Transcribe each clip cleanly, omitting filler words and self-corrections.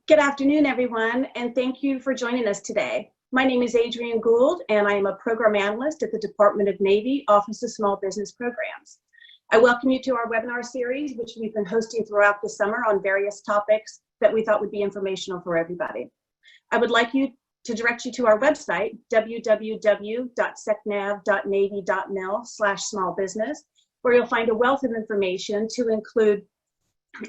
Good afternoon, everyone, and thank you for joining us today. My name is Adrienne Gould, and I am a program analyst at the Department of Navy Office of Small Business Programs. I welcome you to our webinar series, which we've been hosting throughout the summer on various topics that we thought would be informational for everybody. I would like you to direct you to our website, www.secnav.navy.mil/smallbusiness, where you'll find a wealth of information to include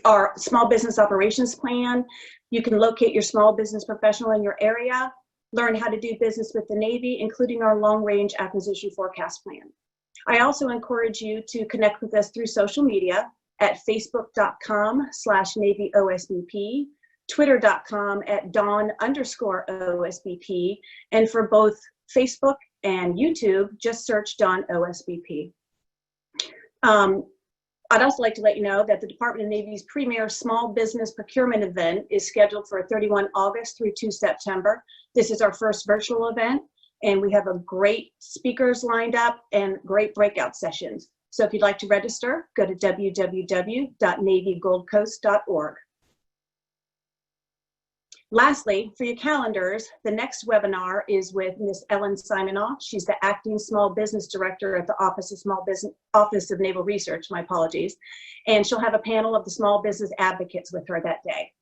our small business operations plan. You can locate your small business professional in your area, learn how to do business with the Navy, including our long-range acquisition forecast plan. I also encourage you to connect with us through social media at facebook.com/Navy OSBP, twitter.com at Dawn_OSBP, and for both Facebook and YouTube, just search Dawn OSBP. I'd also like to let you know that the Department of Navy's premier small business procurement event is scheduled for 31 August through 2 September. This is our first virtual event, and we have a great speakers lined up and great breakout sessions. So if you'd like to register, go to www.navygoldcoast.org. Lastly, for your calendars, the next webinar is with Ms. Ellen Simonoff. She's the Acting Small Business Director at the Office of Naval Research, my apologies. And she'll have a panel of the small business advocates with her that day.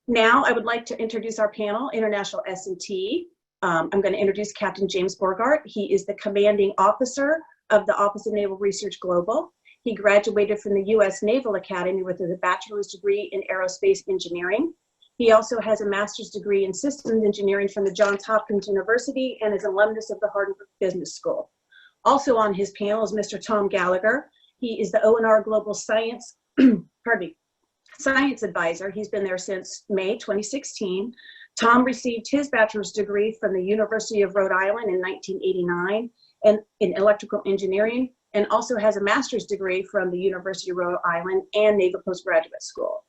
Now, I would like to introduce our panel, International S&T. I'm going to introduce Captain James Borgart. He is the Commanding Officer of the Office of Naval Research Global. He graduated from the U.S. Naval Academy with a bachelor's degree in aerospace engineering. He also has a master's degree in systems engineering from the Johns Hopkins University and is an alumnus of the Harvard Business School. Also on his panel is Mr. Tom Gallagher. He is the ONR Global Science Advisor. He's been there since May 2016. Tom received his bachelor's degree from the University of Rhode Island in 1989 and in electrical engineering, and also has a master's degree from the University of Rhode Island and Naval Postgraduate School.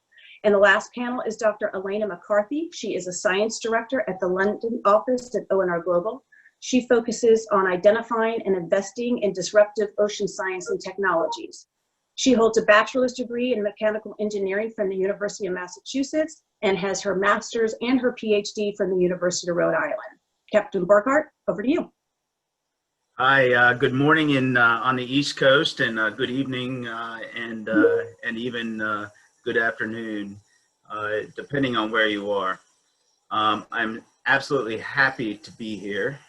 And the last panel is Dr. Elena McCarthy. She is a science director at the London office at ONR Global. She focuses on identifying and investing in disruptive ocean science and technologies. She holds a bachelor's degree in mechanical engineering from the University of Massachusetts and has her master's and her PhD from the University of Rhode Island. Captain Burkhart, over to you. Hi, good morning on the East Coast, and good evening and even good afternoon, depending on where you are. I'm absolutely happy to be here.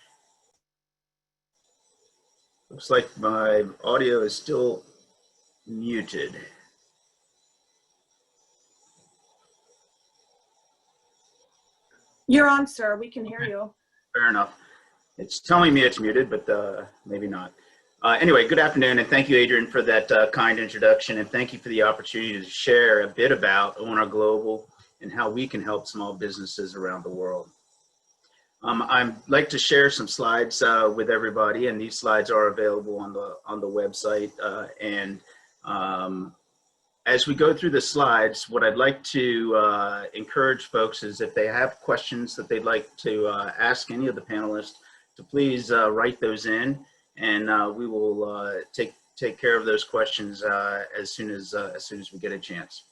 Looks like my audio is still muted. You're on, sir. We can hear you. Fair enough. It's telling me it's muted, but maybe not. Anyway, good afternoon, and thank you, Adrian, for that kind introduction, and thank you for the opportunity to share a bit about ONR Global and how we can help small businesses around the world. I'd like to share some slides with everybody, and these slides are available on the website. As we go through the slides, what I'd like to encourage folks is if they have questions that they'd like to ask any of the panelists, to please write those in. And we will take care of those questions as soon as we get a chance.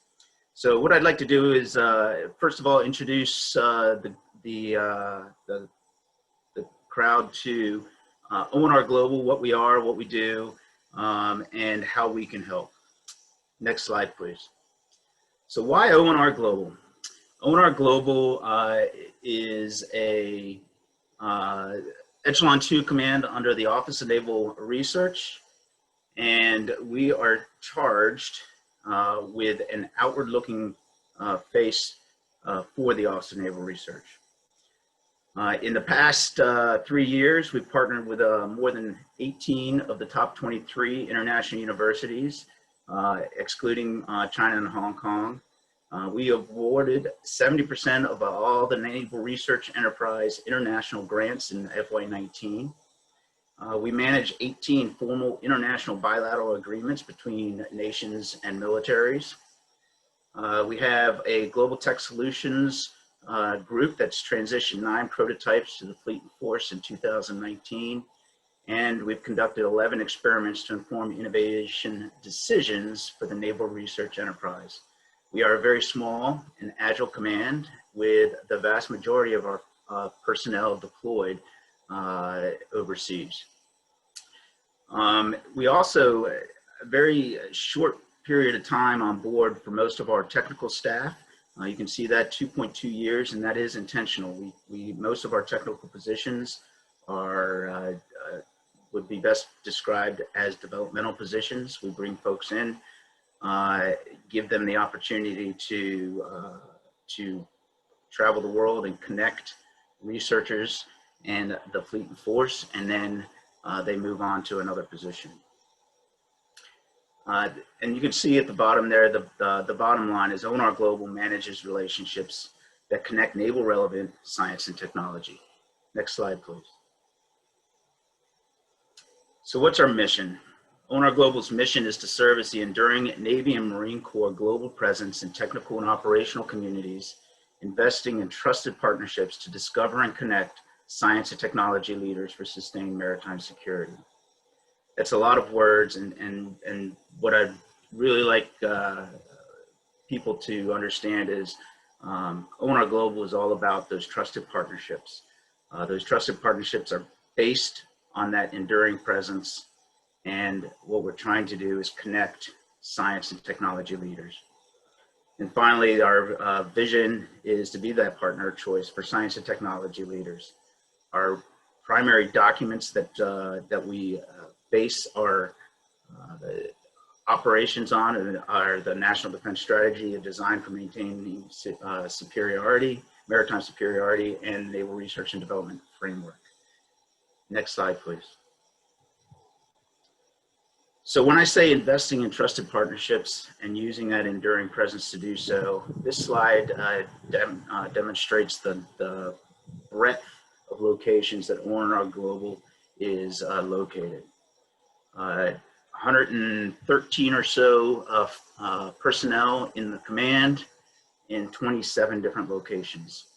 So what I'd like to do is first of all introduce the crowd to ONR Global, what we are, what we do, and how we can help. Next slide, please. So why ONR Global? ONR Global is a Echelon 2 command under the Office of Naval Research, and we are charged with an outward-looking face for the Office of Naval Research. In the past 3 years, we've partnered with more than 18 of the top 23 international universities, excluding China and Hong Kong. We awarded 70% of all the Naval Research Enterprise international grants in FY19. We manage 18 formal international bilateral agreements between nations and militaries. We have a Global Tech Solutions group that's transitioned 9 prototypes to the Fleet and Force in 2019. And we've conducted 11 experiments to inform innovation decisions for the Naval Research Enterprise. We are a very small and agile command with the vast majority of our personnel deployed overseas. We also, a very short period of time on board for most of our technical staff. You can see that 2.2 years, and that is intentional. Most of our technical positions are would be best described as developmental positions. We bring folks in, give them the opportunity to travel the world and connect researchers and the fleet and force, and then they move on to another position. And you can see at the bottom there, the bottom line is ONR Global manages relationships that connect naval relevant science and technology. Next slide, please. So what's our mission? ONR Global's mission is to serve as the enduring Navy and Marine Corps global presence in technical and operational communities, investing in trusted partnerships to discover and connect science and technology leaders for sustained maritime security. That's a lot of words, and what I'd really like people to understand is ONR Global is all about those trusted partnerships. Those trusted partnerships are based on that enduring presence, and what we're trying to do is connect science and technology leaders. And finally, our vision is to be that partner of choice for science and technology leaders. Our primary documents that we base our operations on are the National Defense Strategy, a design for maintaining superiority, maritime superiority, and Naval Research and Development Framework. Next slide, please. So when I say investing in trusted partnerships and using that enduring presence to do so, this slide demonstrates the breadth of locations that ONR Global is located. 113 or so of personnel in the command in 27 different locations.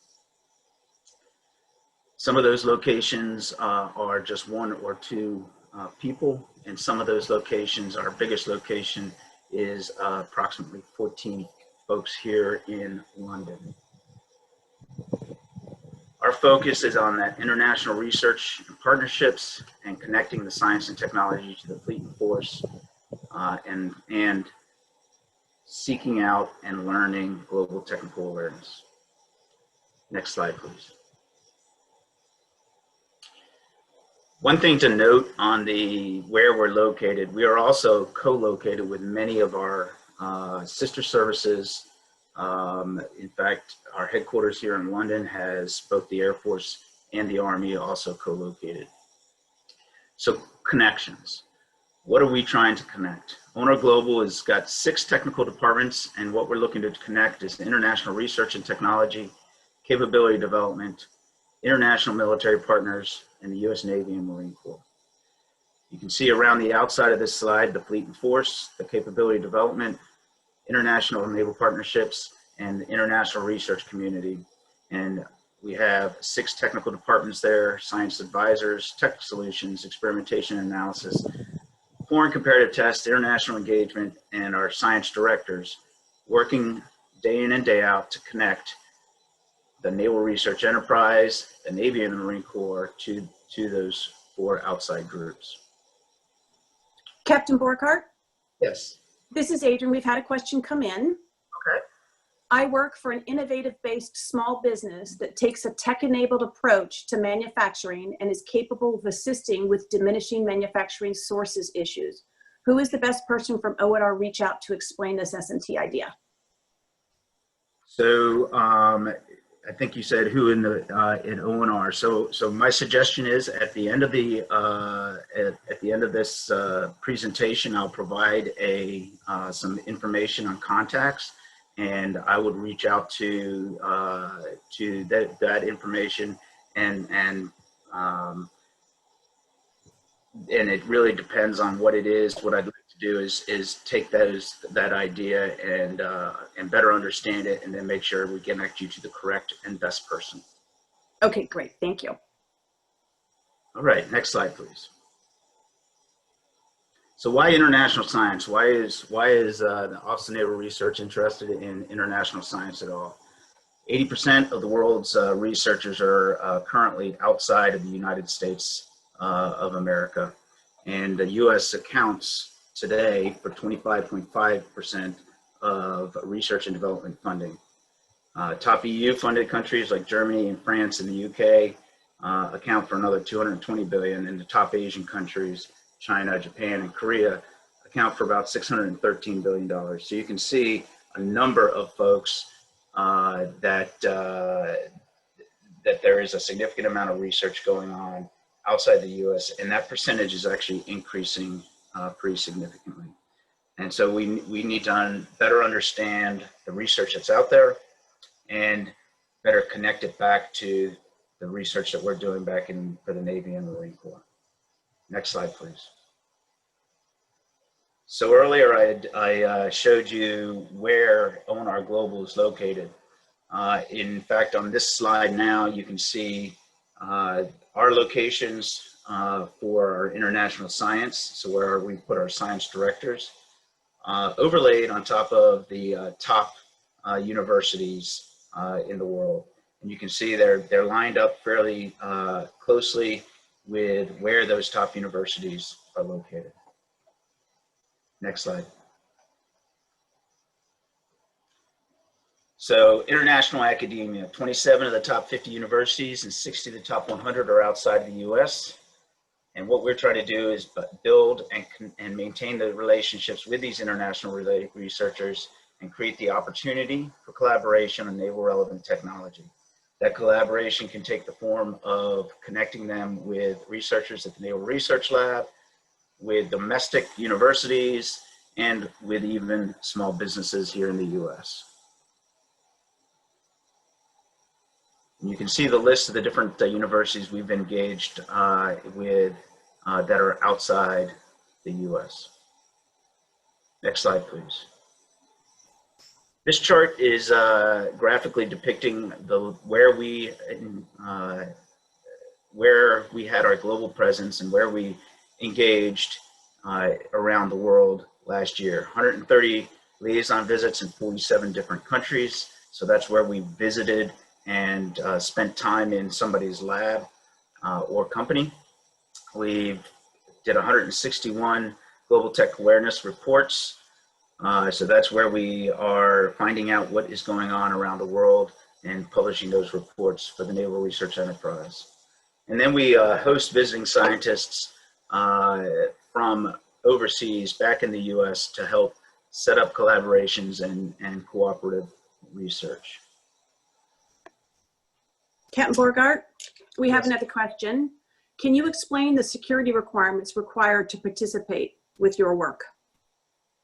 Some of those locations are just one or two people, and some of those locations, our biggest location is approximately 14 folks here in London. Our focus is on that international research and partnerships and connecting the science and technology to the fleet and force, and seeking out and learning global technical awareness. Next slide, please. One thing to note on where we're located, we are also co-located with many of our sister services. In fact, our headquarters here in London has both the Air Force and the Army also co-located. So connections. What are we trying to connect? ONR Global has got 6 technical departments, and what we're looking to connect is international research and technology, capability development, international military partners, and the U.S. Navy and Marine Corps. You can see around the outside of this slide, the fleet and force, the capability development, international and naval partnerships, and the international research community. And we have 6 technical departments there: science advisors, tech solutions, experimentation and analysis, foreign comparative tests, international engagement, and our science directors working day in and day out to connect the naval research enterprise, the Navy and the Marine Corps to those 4 outside groups. Captain Borchardt? Yes. This is Adrian. We've had a question come in. Okay. I work for an innovative-based small business that takes a tech-enabled approach to manufacturing and is capable of assisting with diminishing manufacturing sources issues. Who is the best person from ONR reach out to explain this S&T idea? So I think you said who in ONR. So my suggestion is at the end of this presentation, I'll provide some information on contacts, and I would reach out to that information, and it really depends on what it is. What I'd like to do is take that idea and better understand it, and then make sure we connect you to the correct and best person. Okay, great. Thank you. All right, next slide, please. So why international science? Why is the Office of Naval Research interested in international science at all? 80% of the world's researchers are currently outside of the United States of America, and the U.S. accounts today for 25.5% of research and development funding. Top EU funded countries like Germany and France and the UK account for another 220 billion, and the top Asian countries, China, Japan, and Korea, account for about $613 billion. So you can see a number of folks that there is a significant amount of research going on outside the U.S., and that percentage is actually increasing pretty significantly. And so we need to better understand the research that's out there and better connect it back to the research that we're doing back for the Navy and Marine Corps. Next slide, please. So earlier I showed you where ONR Global is located. In fact, on this slide now, you can see our locations for our international science, so where we put our science directors, overlaid on top of the top universities in the world. And you can see they're lined up fairly closely with where those top universities are located. Next slide. So international academia, 27 of the top 50 universities and 60 of the top 100 are outside the US. And what we're trying to do is build and maintain the relationships with these international researchers and create the opportunity for collaboration on naval relevant technology. That collaboration can take the form of connecting them with researchers at the Naval Research Lab, with domestic universities, and with even small businesses here in the US. And you can see the list of the different universities we've engaged with that are outside the US. Next slide, please. This chart is graphically depicting where we had our global presence and where we engaged around the world last year. 130 liaison visits in 47 different countries. So that's where we visited and spent time in somebody's lab or company. We did 161 global tech awareness reports. So that's where we are finding out what is going on around the world and publishing those reports for the Naval Research Enterprise. And then we host visiting scientists from overseas back in the US to help set up collaborations and cooperative research. Captain Borgart, we have another question. Can you explain the security requirements required to participate with your work?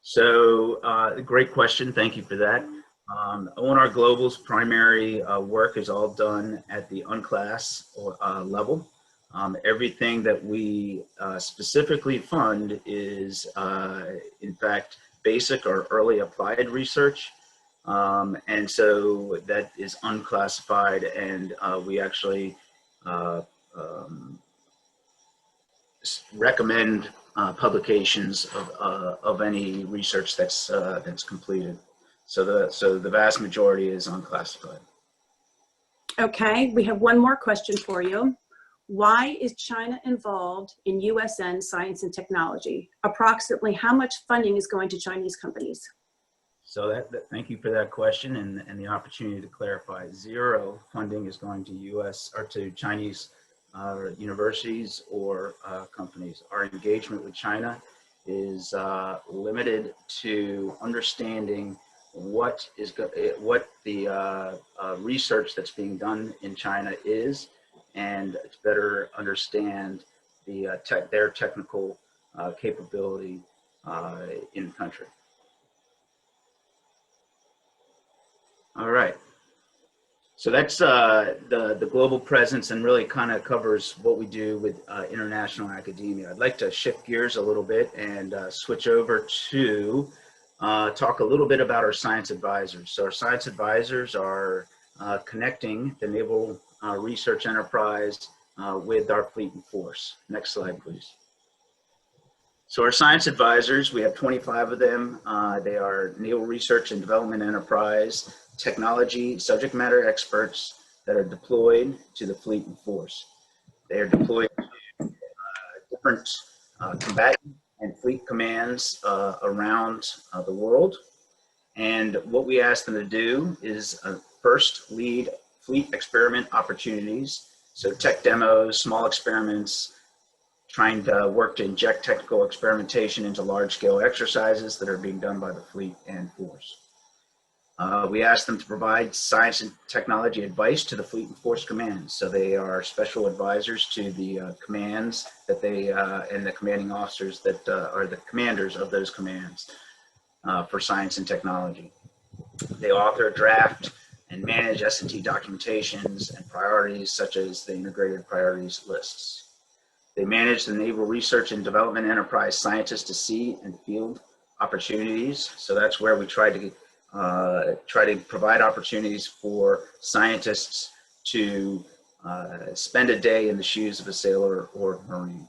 So, great question. Thank you for that. ONR Global's primary work is all done at the unclass level. Everything that we specifically fund is, in fact, basic or early applied research. And so that is unclassified, and we actually recommend publications of any research that's completed. So the vast majority is unclassified. Okay, we have one more question for you. Why is China involved in USN science and technology? Approximately how much funding is going to Chinese companies? So thank you for that question and the opportunity to clarify. Zero funding is going to US or to Chinese universities or companies. Our engagement with China is limited to understanding what the research that's being done in China is, and to better understand their technical capability in the country. All right. So that's the global presence, and really kind of covers what we do with international academia. I'd like to shift gears a little bit and switch over to talk a little bit about our science advisors. So our science advisors are connecting the Naval Research Enterprise with our fleet and force. Next slide, please. So our science advisors, we have 25 of them. They are Naval Research and Development Enterprise, technology, subject matter experts that are deployed to the fleet and force. They are deployed to different combatant and fleet commands around the world. And what we ask them to do is first lead fleet experiment opportunities. So tech demos, small experiments, trying to work to inject technical experimentation into large-scale exercises that are being done by the fleet and force. We ask them to provide science and technology advice to the fleet and force commands. So they are special advisors to the commands that they, and the commanding officers that are the commanders of those commands for science and technology. They author, draft, and manage S&T documentations and priorities such as the integrated priorities lists. They manage the Naval Research and Development Enterprise scientists to sea and field opportunities. So that's where we try to provide opportunities for scientists to spend a day in the shoes of a sailor or Marine.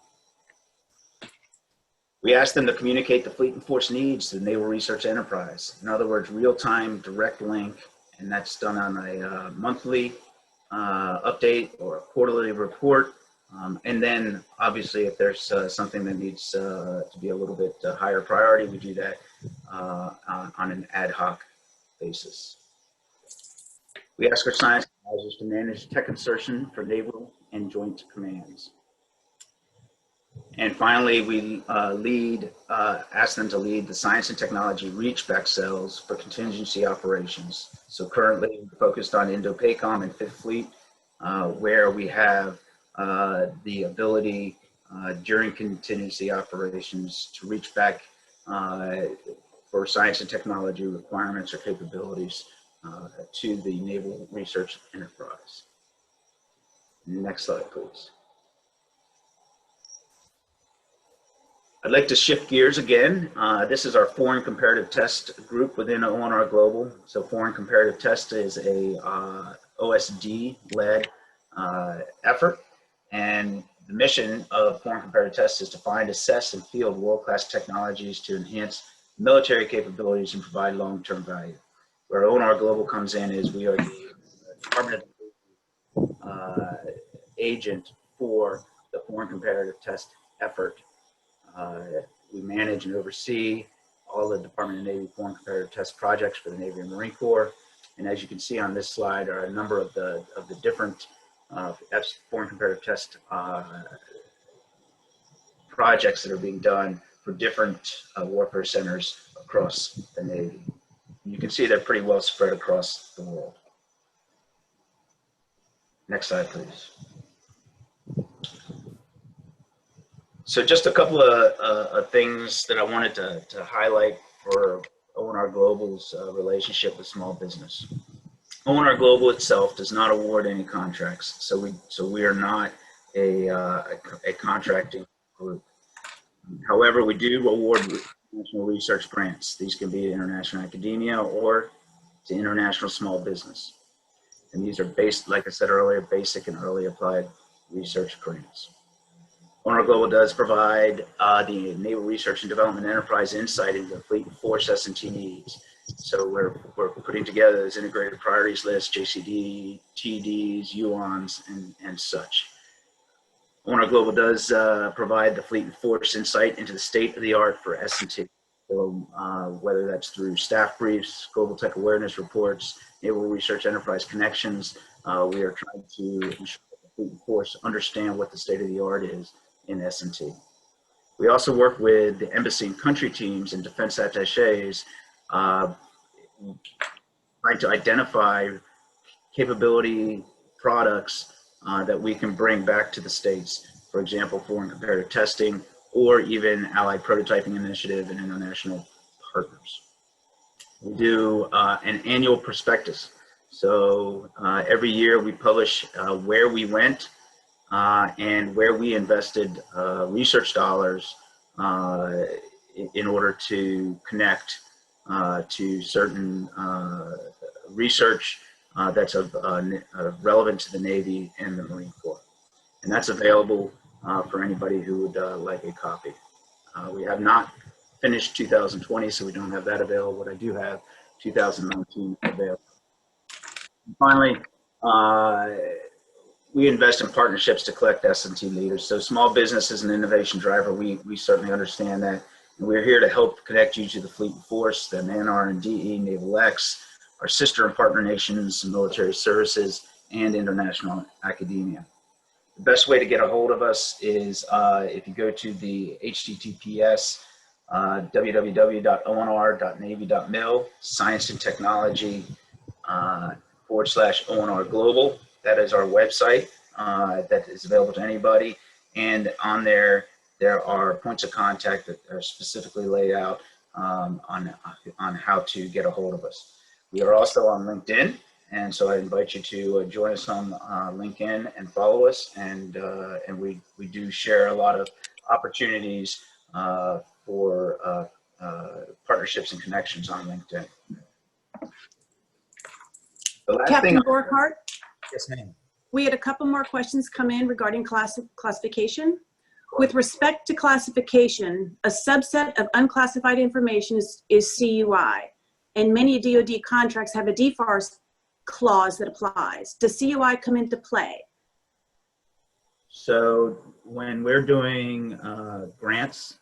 We ask them to communicate the fleet and force needs to the Naval Research Enterprise. In other words, real-time direct link, and that's done on a monthly update or a quarterly report. And then obviously if there's something that needs to be a little bit higher priority, we do that on an ad hoc basis. We ask our science advisors to manage tech insertion for naval and joint commands. And finally, we ask them to lead the science and technology reach back cells for contingency operations. So currently we're focused on Indo-PACOM and Fifth Fleet, where we have the ability during contingency operations to reach back for science and technology requirements or capabilities to the Naval Research Enterprise. Next slide, please. I'd like to shift gears again. This is our foreign comparative test group within ONR Global. So foreign comparative test is a OSD-led effort. And the mission of foreign comparative tests is to find, assess, and field world-class technologies to enhance military capabilities and provide long-term value. Where ONR Global comes in is we are the Department of agent for the foreign comparative test effort. We manage and oversee all the Department of Navy foreign comparative test projects for the Navy and Marine Corps. And as you can see on this slide are a number of the different foreign comparative test projects that are being done for different warfare centers across the Navy. You can see they're pretty well spread across the world. Next slide, please. So just a couple of things that I wanted to highlight for ONR Global's relationship with small business. ONR Global itself does not award any contracts, so we are not a contracting group. However, we do award international research grants. These can be international academia or to international small business. And these are based, like I said earlier, basic and early applied research grants. ONR Global does provide the Naval Research and Development Enterprise insight into fleet and force S&T needs. So we're putting together this integrated priorities list, JCD, TDs, UONs, and such. ONR Global does provide the fleet and force insight into the state of the art for S&T. So whether that's through staff briefs, global tech awareness reports, Naval Research Enterprise connections, we are trying to ensure that the fleet and force understand what the state of the art is in S&T. We also work with the embassy and country teams and defense attaches trying to identify capability products that we can bring back to the States. For example, foreign comparative testing, or even allied prototyping initiative and international partners. We do an annual prospectus. So every year we publish where we went and where we invested research dollars in order to connect to certain research that's relevant to the Navy and the Marine Corps. And that's available for anybody who would like a copy. We have not finished 2020, so we don't have that available, but I do have 2019 available. And finally, we invest in partnerships to collect S&T leaders. So small business is an innovation driver. We certainly understand that. And we're here to help connect you to the Fleet and Force, the NR and DE, Naval X, our sister and partner nations, military services, and international academia. The best way to get a hold of us is if you go to the https www.onr.navy.mil, science and technology /ONR Global. That is our website that is available to anybody. And on there are points of contact that are specifically laid out on how to get a hold of us. We are also on LinkedIn. And so I invite you to join us on LinkedIn and follow us. And we do share a lot of opportunities for partnerships and connections on LinkedIn. The last Captain Borchardt, yes, ma'am. we had a couple more questions come in regarding classification. With respect to classification, a subset of unclassified information is CUI, and many DoD contracts have a DFARS clause that applies. Does CUI come into play? So when we're doing grants,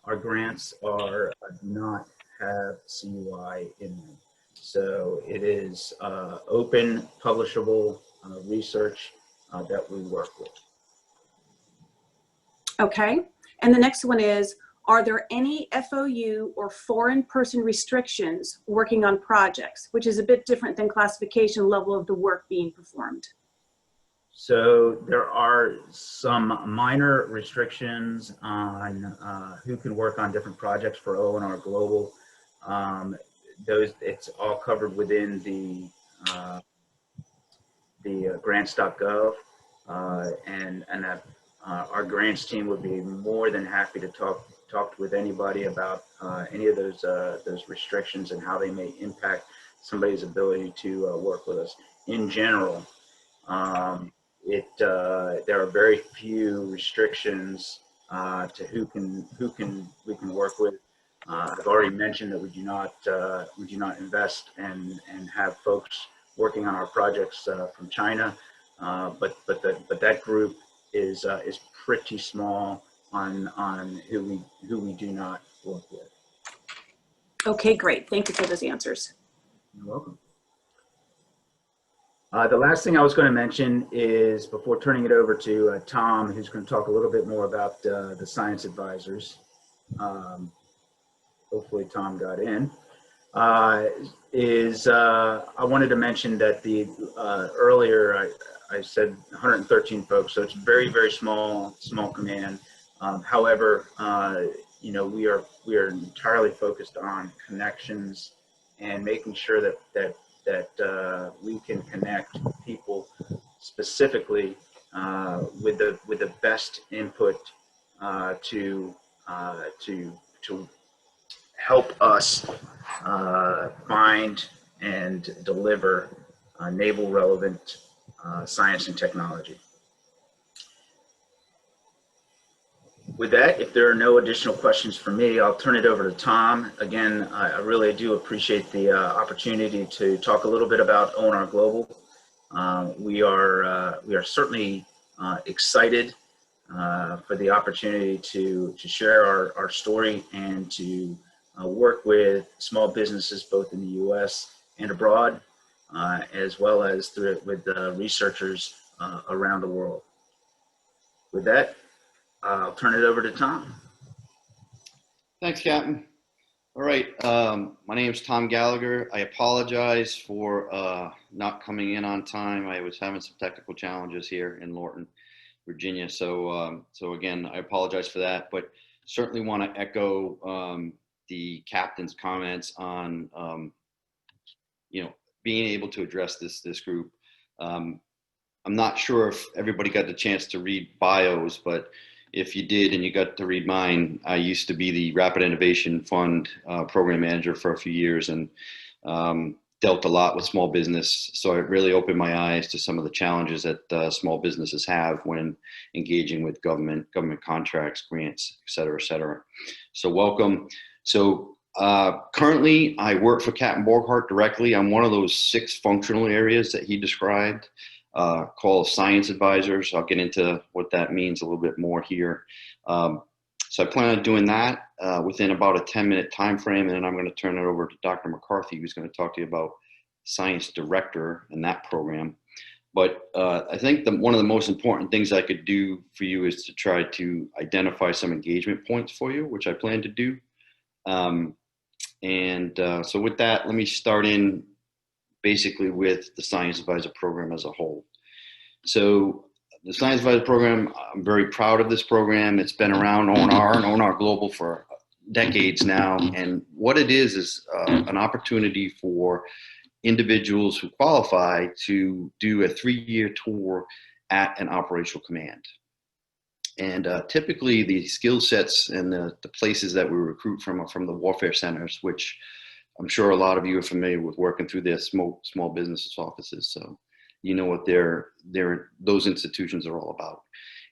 our grants do not have CUI in them. So it is open, publishable research that we work with. Okay. And the next one is, are there any FOU or foreign person restrictions working on projects, which is a bit different than classification level of the work being performed? So there are some minor restrictions on who can work on different projects for ONR Global. It's all covered within the grants.gov, and that our grants team would be more than happy to talk with anybody about any of those restrictions and how they may impact somebody's ability to work with us. In general, there are very few restrictions to who we can work with. I've already mentioned that we do not invest and have folks working on our projects from China, but that group is pretty small on who we do not work with. Okay, great. Thank you for those answers. You're welcome. The last thing I was going to mention is, before turning it over to Tom, who's going to talk a little bit more about the science advisors. Hopefully Tom got in. I wanted to mention that earlier I said 113 folks, so it's very, very small command. However, you know, we are entirely focused on connections and making sure that we can connect people specifically with the best input to help us find and deliver naval relevant science and technology. With that, if there are no additional questions for me, I'll turn it over to Tom. Again, I really do appreciate the opportunity to talk a little bit about ONR Global. We are certainly excited for the opportunity to share our story and to work with small businesses both in the U.S. and abroad, as well as with researchers around the world. With that, I'll turn it over to Tom. Thanks, Captain. All right, my name is Tom Gallagher. I apologize for not coming in on time. I was having some technical challenges here in Lorton, Virginia. So again, I apologize for that, but certainly want to echo the captain's comments on you know, being able to address this group. I'm not sure if everybody got the chance to read bios, but if you did and you got to read mine, I used to be the Rapid Innovation Fund program manager for a few years, and dealt a lot with small business, so it really opened my eyes to some of the challenges that small businesses have when engaging with government contracts, grants, et cetera, et cetera. So welcome. So currently, I work for Captain Borghardt directly. I'm one of those 6 functional areas that he described, called science advisors. I'll get into what that means a little bit more here. So I plan on doing that within about a 10-minute time frame, and then I'm going to turn it over to Dr. McCarthy, who's going to talk to you about science director and that program. But I think one of the most important things I could do for you is to try to identify some engagement points for you, which I plan to do. So with that, let me start in basically with the Science Advisor Program as a whole. So the Science Advisor Program, I'm very proud of this program. It's been around ONR and ONR Global for decades now. And what it is an opportunity for individuals who qualify to do a 3-year tour at an operational command. And typically the skill sets and the places that we recruit from are from the warfare centers, which I'm sure a lot of you are familiar with working through their small business offices. So you know what those institutions are all about.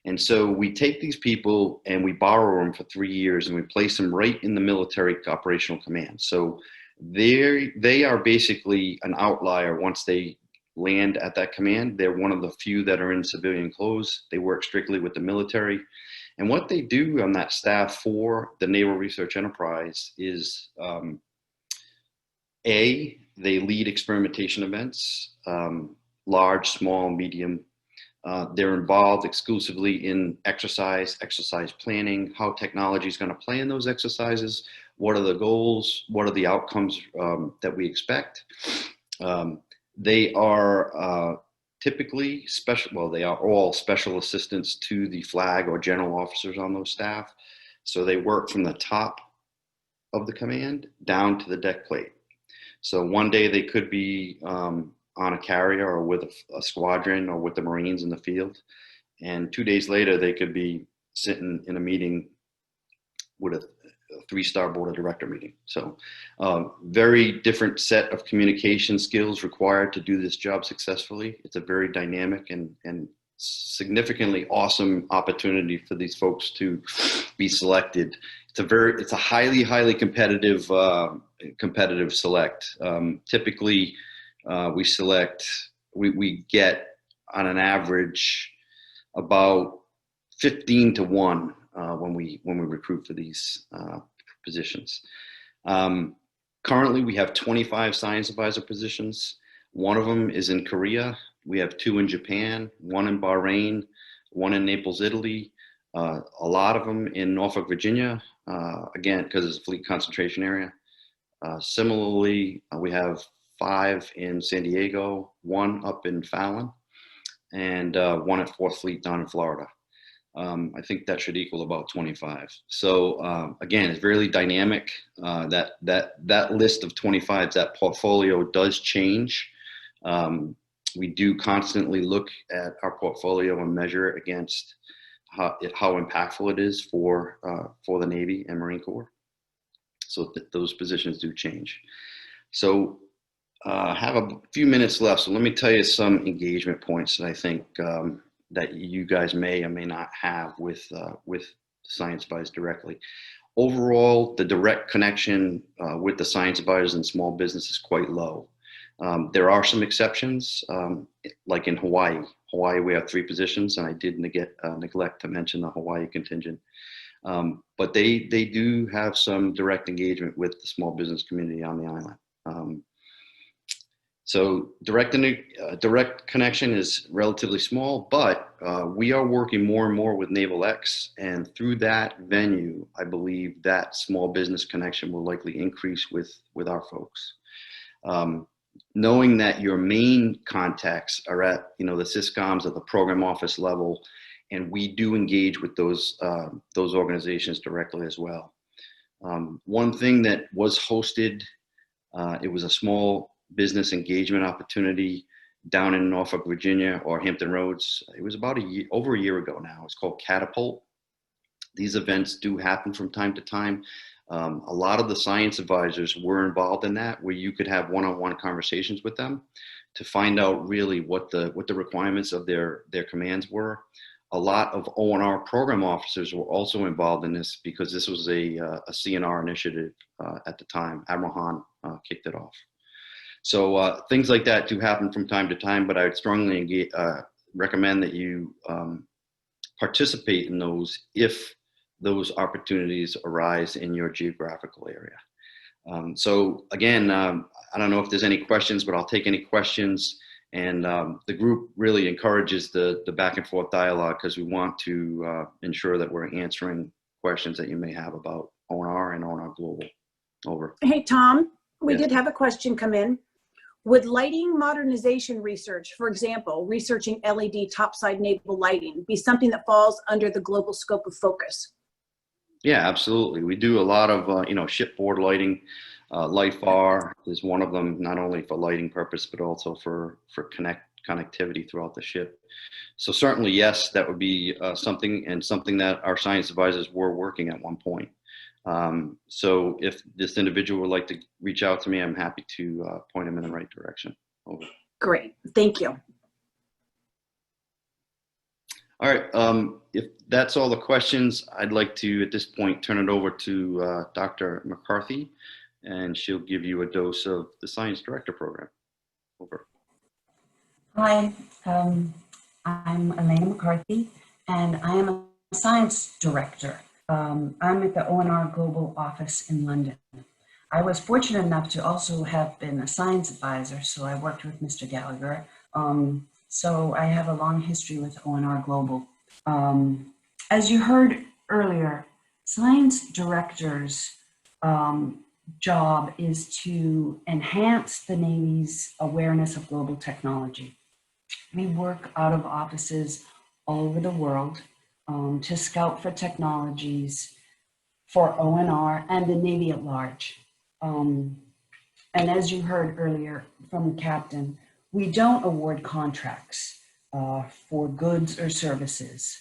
And so we take these people and we borrow them for 3 years and we place them right in the military operational command. So they are basically an outlier once they land at that command. They're one of the few that are in civilian clothes. They work strictly with the military. And what they do on that staff for the Naval Research Enterprise is, they lead experimentation events, large, small, medium. They're involved exclusively in exercise planning, how technology is going to play in those exercises, what are the goals, what are the outcomes that we expect. They are typically they are all special assistants to the flag or general officers on those staff. So they work from the top of the command down to the deck plate. So one day they could be on a carrier or with a squadron or with the Marines in the field. And 2 days later, they could be sitting in a meeting with a 3-star board of director meeting. So very different set of communication skills required to do this job successfully. It's a very dynamic and significantly awesome opportunity for these folks to be selected. It's a highly competitive select. Typically, we get on an average about 15 to 1 when we recruit for these positions. Currently, we have 25 science advisor positions. One of them is in Korea. We have 2 in Japan, 1 in Bahrain, 1 in Naples, Italy. A lot of them in Norfolk, Virginia, again, because it's a fleet concentration area. Similarly, we have 5 in San Diego, 1 up in Fallon, and 1 at 4th Fleet down in Florida. I think that should equal about 25. So again, it's really dynamic. That list of 25s, that portfolio does change. We do constantly look at our portfolio and measure it against how impactful it is for the Navy and Marine Corps. So those positions do change. So I have a few minutes left. So let me tell you some engagement points that I think that you guys may or may not have with science advisors directly. Overall, the direct connection with the science advisors in small business is quite low. There are some exceptions, like in Hawaii. Hawaii, we have 3 positions, and I did neglect to mention the Hawaii contingent. But they do have some direct engagement with the small business community on the island. So direct connection is relatively small, but we are working more and more with Naval X, and through that venue, I believe that small business connection will likely increase with our folks. Knowing that your main contacts are at the SysComs at the program office level, and we do engage with those organizations directly as well. One thing that was hosted, it was a small business engagement opportunity down in Norfolk, Virginia, or Hampton Roads. It was about over a year ago now. It's called Catapult. These events do happen from time to time. A lot of the science advisors were involved in that, where you could have one-on-one conversations with them to find out really what the requirements of their commands were. A lot of ONR program officers were also involved in this because this was a CNR initiative at the time. Admiral Hahn kicked it off. So things like that do happen from time to time, but I would strongly recommend that you participate in those if those opportunities arise in your geographical area. So again, I don't know if there's any questions, but I'll take any questions. And the group really encourages the back and forth dialogue because we want to ensure that we're answering questions that you may have about ONR and ONR Global. Over. Hey, Tom, we Yes. did have a question come in. Would lighting modernization research, for example, researching LED topside naval lighting, be something that falls under the global scope of focus? Yeah, absolutely. We do a lot of, shipboard lighting. LightFar is one of them, not only for lighting purpose, but also for connectivity throughout the ship. So certainly, yes, that would be something that our science advisors were working at one point. So if this individual would like to reach out to me, I'm happy to point him in the right direction. Over. Great, thank you. All right, if that's all the questions, I'd like to, at this point, turn it over to Dr. McCarthy, and she'll give you a dose of the Science Director Program. Over. Hi, I'm Elena McCarthy, and I am a Science Director. I'm at the ONR Global office in London. I was fortunate enough to also have been a science advisor, so I worked with Mr. Gallagher. So I have a long history with ONR Global. As you heard earlier, Science Director's job is to enhance the Navy's awareness of global technology. We work out of offices all over the world to scout for technologies for ONR and the Navy at large. And as you heard earlier from the captain, we don't award contracts for goods or services,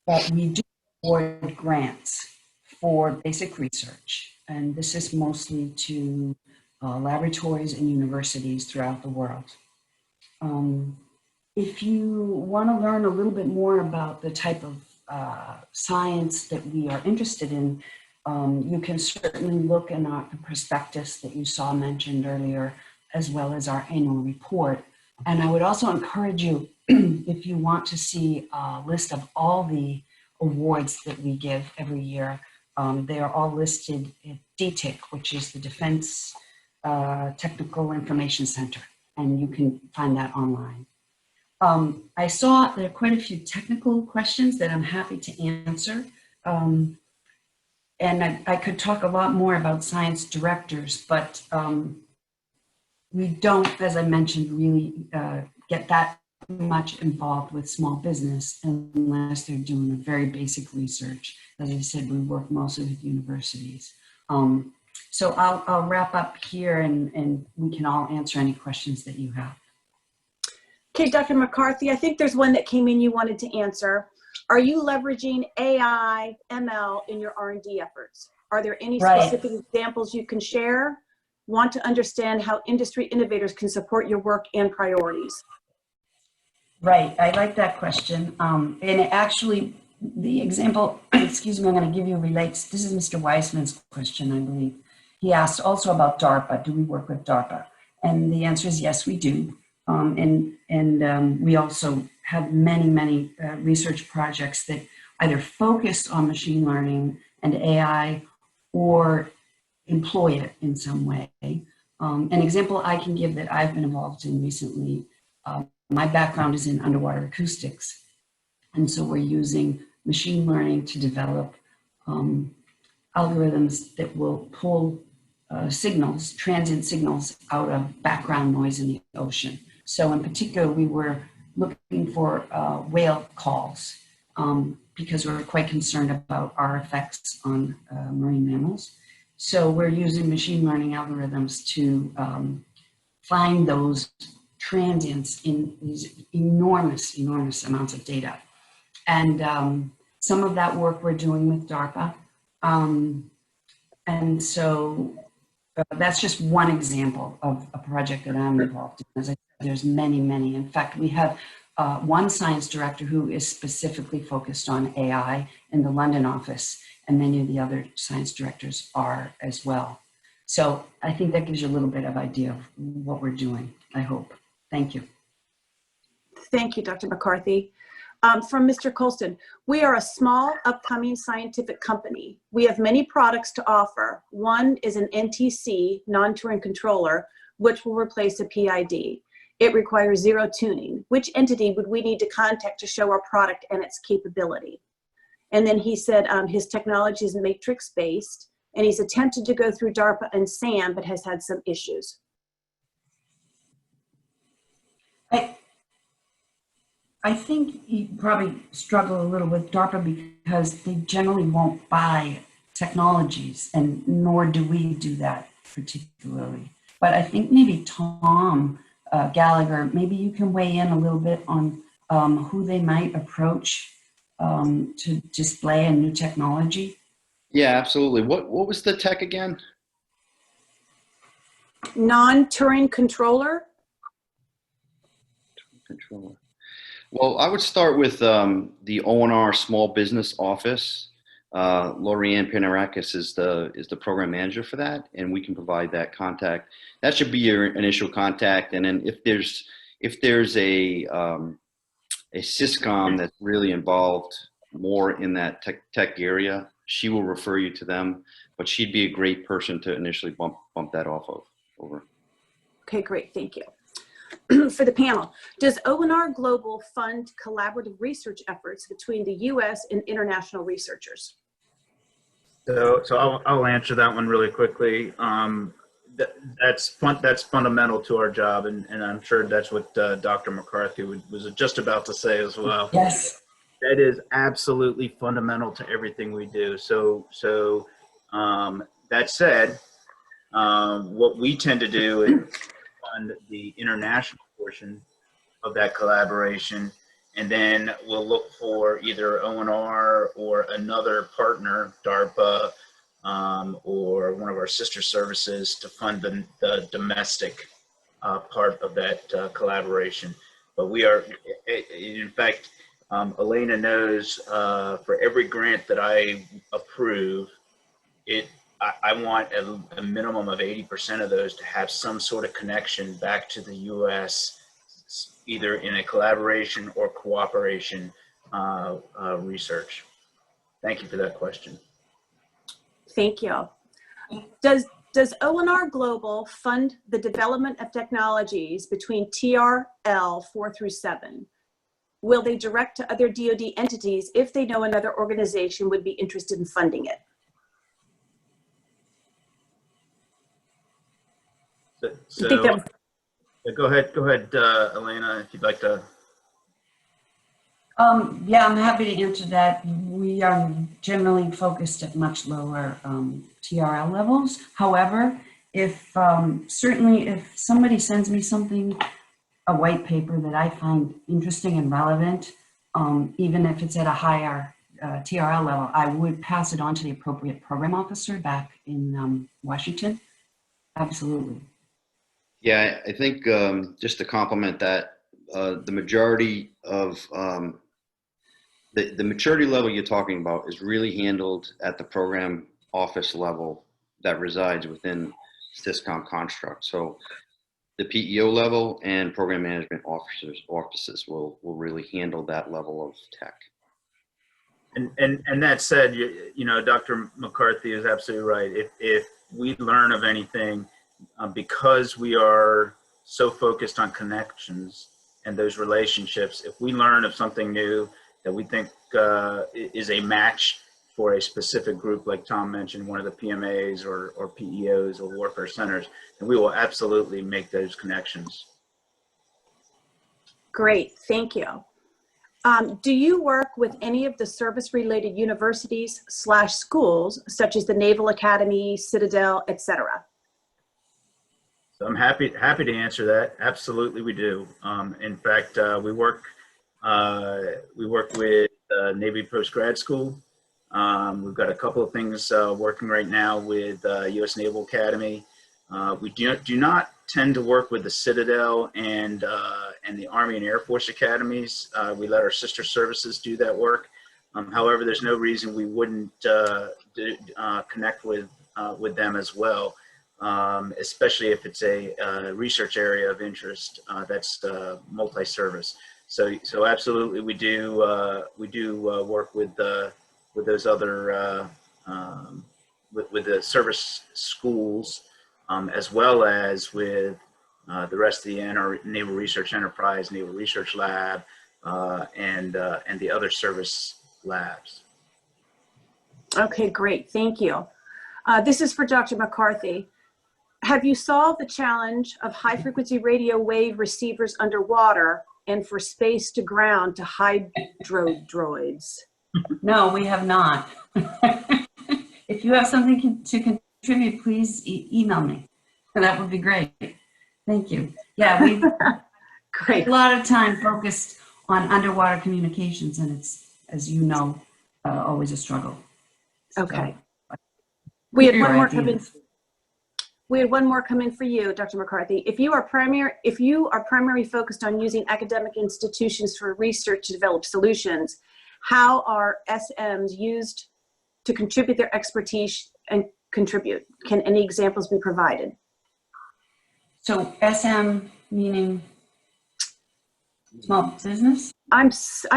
but we do award grants for basic research. And this is mostly to laboratories and universities throughout the world. If you want to learn a little bit more about the type of science that we are interested in, you can certainly look in the prospectus that you saw mentioned earlier, as well as our annual report. And I would also encourage you, if you want to see a list of all the awards that we give every year, they are all listed at DTIC, which is the Defense Technical Information Center, and you can find that online. I saw there are quite a few technical questions that I'm happy to answer. And I could talk a lot more about science directors, but we don't, as I mentioned, really get that much involved with small business unless they're doing a very basic research. As I said, we work mostly with universities. So I'll wrap up here and we can all answer any questions that you have. Okay, Dr. McCarthy, I think there's one that came in you wanted to answer. Are you leveraging AI, ML in your R&D efforts? Are there any specific examples you can share? Want to understand how industry innovators can support your work and priorities? Right, I like that question. And it actually, the example, excuse me, I'm going to give you relates, this is Mr. Weissman's question, I believe. He asked also about DARPA, do we work with DARPA? And the answer is yes, we do. We also have many research projects that either focus on machine learning and AI or employ it in some way. An example I can give that I've been involved in recently, my background is in underwater acoustics. And so we're using machine learning to develop algorithms that will pull signals, transient signals, out of background noise in the ocean. So in particular, we were looking for whale calls because we're quite concerned about our effects on marine mammals. So we're using machine learning algorithms to find those transients in these enormous amounts of data. And some of that work we're doing with DARPA. And And so that's just one example of a project that I'm involved in. As I said, there's many, many. In fact, we have one science director who is specifically focused on AI in the London office, and many of the other science directors are as well. So I think that gives you a little bit of idea of what we're doing, I hope. Thank you. Thank you, Dr. McCarthy. From Mr. Colston, we are a small, upcoming scientific company. We have many products to offer. One is an NTC, non-Turing controller, which will replace a PID. It requires zero tuning. Which entity would we need to contact to show our product and its capability? And then he said his technology is matrix-based, and he's attempted to go through DARPA and SAM, but has had some issues. I think you probably struggle a little with DARPA because they generally won't buy technologies, and nor do we do that particularly. But I think maybe Tom Gallagher, maybe you can weigh in a little bit on who they might approach to display a new technology. Yeah, absolutely. What was the tech again? Non-Turing controller. Controller. Well, I would start with the ONR Small Business Office. Lorianne Panarakis is the program manager for that, and we can provide that contact. That should be your initial contact, and then if there's a Syscom that's really involved more in that tech area, she will refer you to them. But she'd be a great person to initially bump that off of. Over. Okay, great, thank you. For the panel, does ONR Global fund collaborative research efforts between the U.S. and international researchers? So I'll answer that one really quickly. That's fundamental to our job, and I'm sure that's what Dr. McCarthy was just about to say as well. Yes. That is absolutely fundamental to everything we do. So that said, what we tend to do is fund the international portion of that collaboration, and then we'll look for either ONR or another partner, DARPA, or one of our sister services to fund the domestic part of that collaboration. But we are, in fact, Elena knows for every grant that I approve, I want a minimum of 80% of those to have some sort of connection back to the U.S., either in a collaboration or cooperation research. Thank you for that question. Thank you. Does ONR Global fund the development of technologies between TRL 4 through 7? Will they direct to other DoD entities if they know another organization would be interested in funding it? So I think that was go ahead, Elena, if you'd like to. Yeah, I'm happy to answer that. We are generally focused at much lower TRL levels. However, if certainly if somebody sends me something, a white paper that I find interesting and relevant, even if it's at a higher TRL level, I would pass it on to the appropriate program officer back in Washington. Absolutely. Yeah, I think just to complement that, the majority of the maturity level you're talking about is really handled at the program office level that resides within Syscom construct. So the PEO level and program management offices will really handle that level of tech. And that said, you know, Dr. McCarthy is absolutely right. If we learn of anything, because we are so focused on connections and those relationships, if we learn of something new that we think is a match for a specific group, like Tom mentioned, one of the PMAs or PEOs or warfare centers, then we will absolutely make those connections. great, thank you. Do you work with any of the service-related universities / schools, such as the Naval Academy, Citadel, etc.? So I'm happy to answer that. Absolutely, we do. In fact, we work with Navy Post Grad School. We've got a couple of things working right now with U.S. Naval Academy. We do not tend to work with the Citadel and the Army and Air Force academies. We let our sister services do that work. However, there's no reason we wouldn't connect with them as well, especially if it's a research area of interest that's multi-service. So absolutely, we do work with those other with the service schools, as well as with the rest of the Naval Research Enterprise, Naval Research Lab, and the other service labs. Okay, great, thank you. This is for Dr. McCarthy. Have you solved the challenge of high frequency radio wave receivers underwater and for space to ground to hydro droids? No, we have not. If you have something to contribute, please email me. That would be great. Thank you. Yeah, we've Great. a lot of time focused on underwater communications, and it's, as you know, always a struggle. Okay. So, We had your one more come in. ideas. We had one more come in for you, Dr. McCarthy. If you are primarily focused on using academic institutions for research to develop solutions, how are SMs used to contribute their expertise and contribute? Can any examples be provided? So SM meaning small business? I'm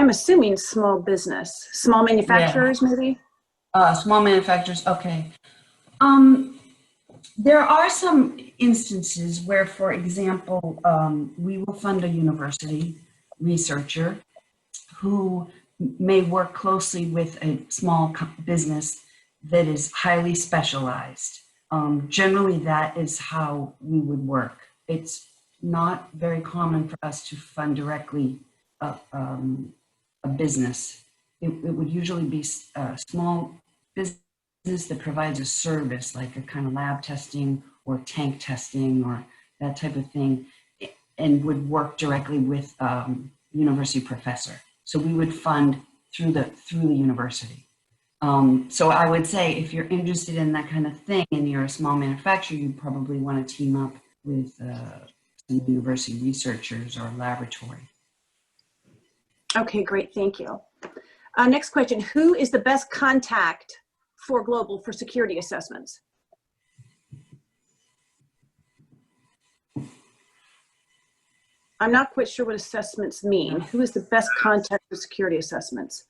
assuming small business, small manufacturers, maybe? Small manufacturers, okay. There are some instances where, for example, we will fund a university researcher who may work closely with a small business that is highly specialized. Generally, that is how we would work. It's not very common for us to fund directly a business. It would usually be a small business that provides a service, like a kind of lab testing or tank testing or that type of thing, and would work directly with university professor. So we would fund through the university. So I would say if you're interested in that kind of thing and you're a small manufacturer, you probably want to team up with some university researchers or laboratory. Okay, great, thank you. Next question, who is the best contact for Global for security assessments? I'm not quite sure what assessments mean. Who is the best contact for security assessments?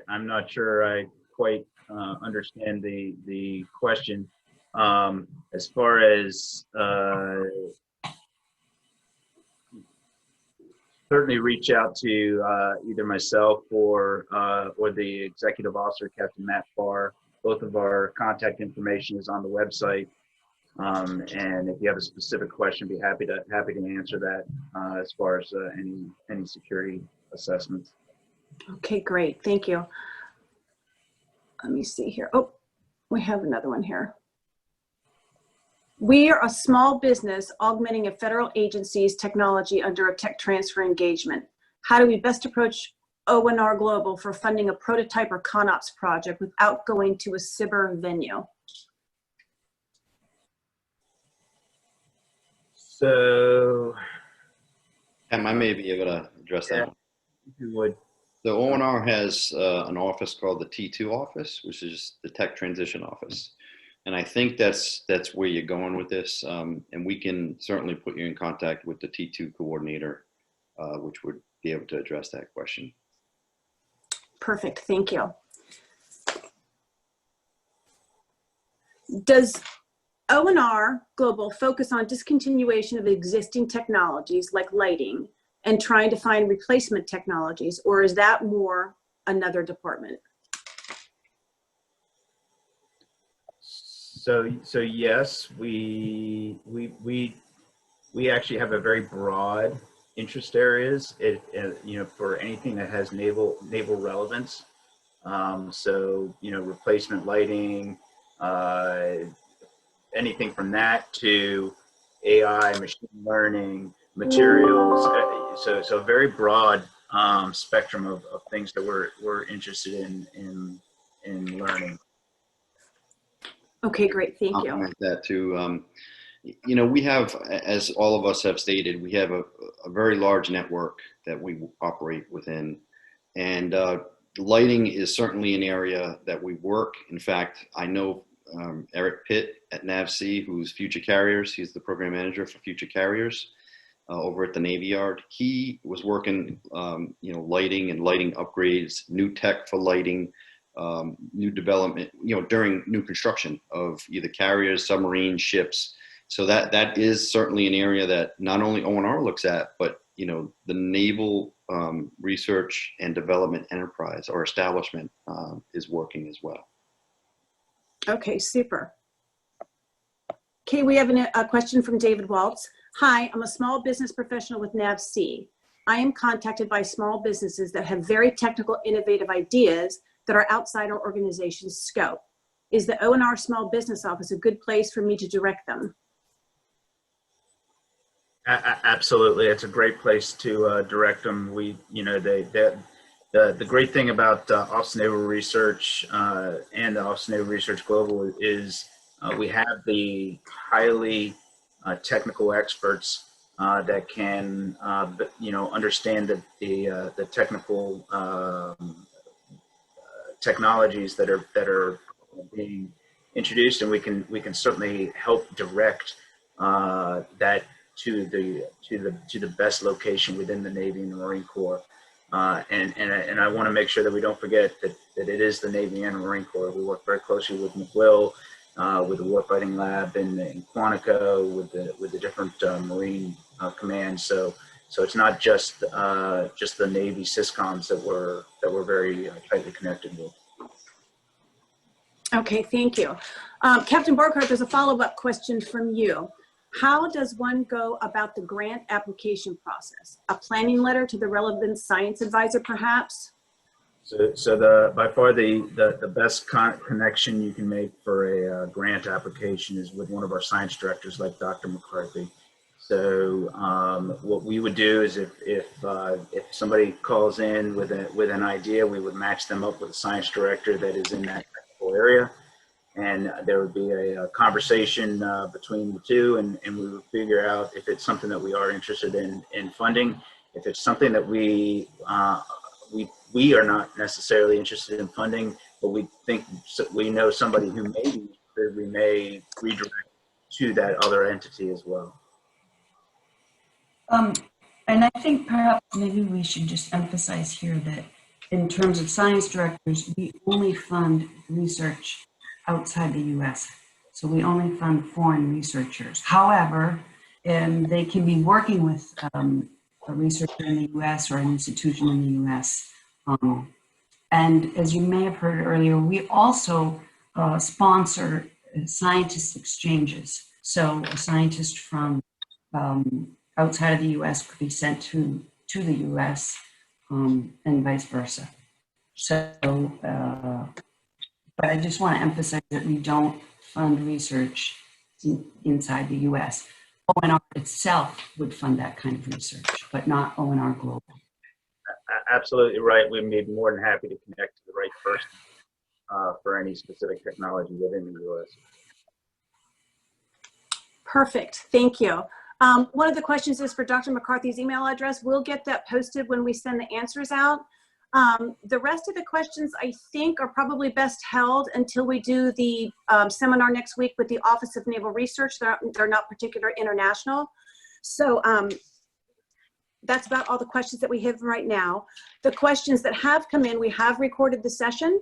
I'm not sure I quite understand the question. As far as certainly reach out to either myself or the executive officer, Captain Matt Farr. Both of our contact information is on the website. And if you have a specific question, be happy to answer that as far as any security assessments. Okay, great, thank you. Let me see here. Oh, we have another one here. We are a small business augmenting a federal agency's technology under a tech transfer engagement. How do we best approach ONR Global for funding a prototype or ConOps project without going to a cyber venue? So, I may be able to address that. yeah, if you would. The ONR has an office called the T2 office, which is the Tech Transition Office. And I think that's where you're going with this. And we can certainly put you in contact with the T2 coordinator, which would be able to address that question. Perfect, thank you. Does ONR Global focus on discontinuation of existing technologies like lighting and trying to find replacement technologies, or is that more another department? So yes, we actually have a very broad interest areas. For anything that has naval relevance. So replacement lighting, anything from that to AI, machine learning, materials. So very broad spectrum of things that we're interested in learning. Okay, great. Thank you. Compliment that too. You know, we have, as all of us have stated, we have a very large network that we operate within, and lighting is certainly an area that we work. In fact, I know Eric Pitt at NAVC, who's Future Carriers. He's the program manager for Future Carriers over at the Navy Yard. He was working, you know, lighting and lighting upgrades, new tech for lighting, new development, you know, during new construction of either carriers, submarines, ships. So that is certainly an area that not only ONR looks at, but, you know, the Naval Research and Development Enterprise or establishment is working as well. Okay, super. Okay, we have a question from David Waltz. Hi, I'm a small business professional with NAVC. I am contacted by small businesses that have very technical, innovative ideas that are outside our organization's scope. Is the ONR Small Business Office a good place for me to direct them? Absolutely, it's a great place to direct them. You know, the great thing about Office of Naval Research and the Office of Naval Research Global is we have the highly technical experts that can, you know, understand the technical technologies that are being introduced, and we can certainly help direct that to the best location within the Navy and the Marine Corps. And I want to make sure that we don't forget that it is the Navy and the Marine Corps. We work very closely with Naval, with the Warfighting Lab in Quantico, with the different Marine commands. So it's not just the Navy syscoms that we're very tightly connected with. Okay, thank you. Captain Burkhardt, there's a follow-up question from you. How does one go about the grant application process? A planning letter to the relevant science advisor, perhaps? So by far the best connection you can make for a grant application is with one of our science directors, like Dr. McCarthy. So what we would do is if somebody calls in with an idea, we would match them up with a science director that is in that technical area. And there would be a conversation between the two, and we would figure out if it's something that we are interested in funding. If it's something that we are not necessarily interested in funding, but we think we know somebody who may be, we may redirect to that other entity as well. And I think perhaps maybe we should just emphasize here that in terms of science directors, we only fund research outside the US. So we only fund foreign researchers. However, they can be working with a researcher in the US or an institution in the US. And as you may have heard earlier, we also sponsor scientist exchanges. So a scientist from outside of the US could be sent to the US and vice versa. So, but I just want to emphasize that we don't fund research inside the US. ONR itself would fund that kind of research, but not ONR Global. Absolutely right. We'd be more than happy to connect to the right person for any specific technology within the US. Perfect, thank you. One of the questions is for Dr. McCarthy's email address. We'll get that posted when we send the answers out. The rest of the questions I think are probably best held until we do the seminar next week with the Office of Naval Research. They're not particular international. So that's about all the questions that we have right now. The questions that have come in, we have recorded the session.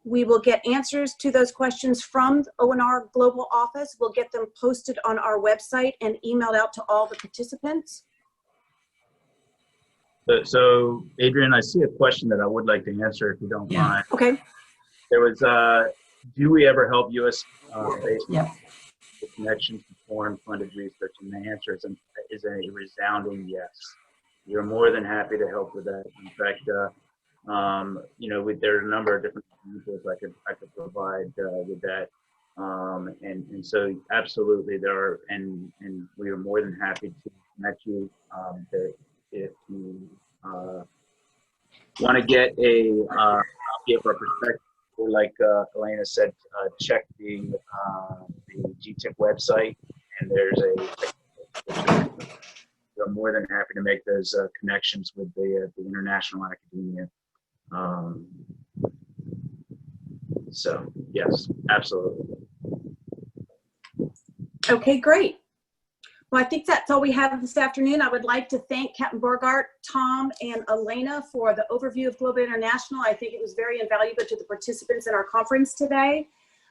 We will get answers to those questions from ONR Global Office. We'll get them posted on our website and emailed out to all the participants. So Adrian, I see a question that I would like to answer if you don't mind. Okay. There was, do we ever help U.S. based connections to foreign funded research? And the answer is a resounding yes. You're more than happy to help with that. In fact, you know, there are a number of different examples I could provide with that. And so absolutely there are, and we are more than happy to connect you if you Want to get a copy of our perspective, or like Elena said, check the GTIC website, and there's we're more than happy to make those connections with the international academia. So yes, absolutely. Okay, great. Well, I think that's all we have this afternoon. I would like to thank Captain Borgart, Tom, and Elena for the overview of Global International. I think it was very invaluable to the participants in our conference today.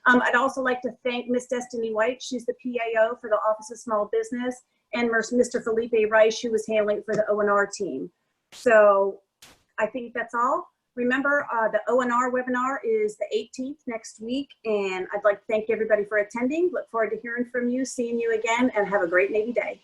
I'd also like to thank Miss Destiny White. She's the PAO for the Office of Small Business, and Mr. Felipe Rice, who was handling for the ONR team. So I think that's all. Remember, the ONR webinar is the 18th next week, and I'd like to thank everybody for attending. Look forward to hearing from you, seeing you again, and have a great Navy Day.